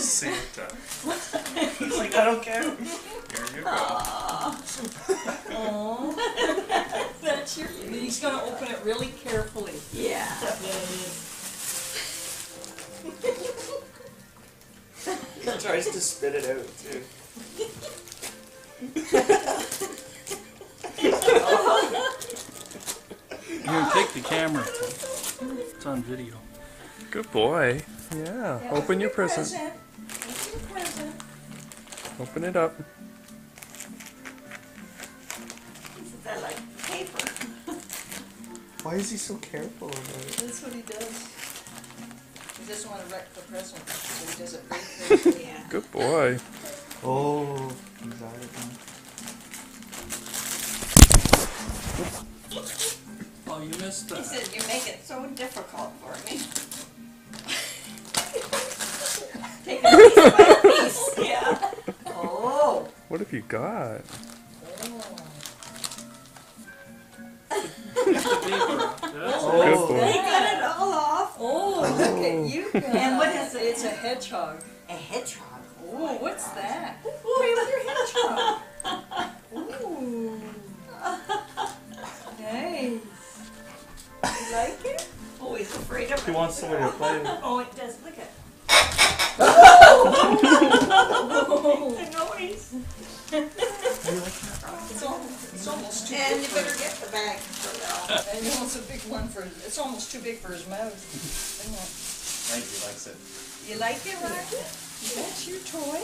Santa. He's like, I don't care. Here you go. Oh, That's your. he's gonna open it really carefully. Yeah. He tries to spit it out too. Here, take the camera. It's on video. Good boy. Yeah. Open your present. Open your present. Open it up. He says, I like paper. Why is he so careful about it? That's what he does. He doesn't want to wreck the present, so he does it very carefully. Yeah. Good boy. Oh, he's got it now. Oh, you missed He that. said, you make it so difficult for me. Take it piece by piece. Yeah. Oh. What have you got? That's Oh. Good He boy. got it all off. Oh, look at you guys. And what is it? It's a hedgehog. A hedgehog. Oh, what's that? Play with your hedgehog. Ooh. Nice. You like it? Oh, he's afraid of it. He wants somebody to play with. Oh, it does. Look at Oh. the noise. It's almost too And big you for better get the bag for that. And he wants a big one for, it's almost too big for his mouth. Isn't it? I think he likes it. You like it, Rocky? That's your toy?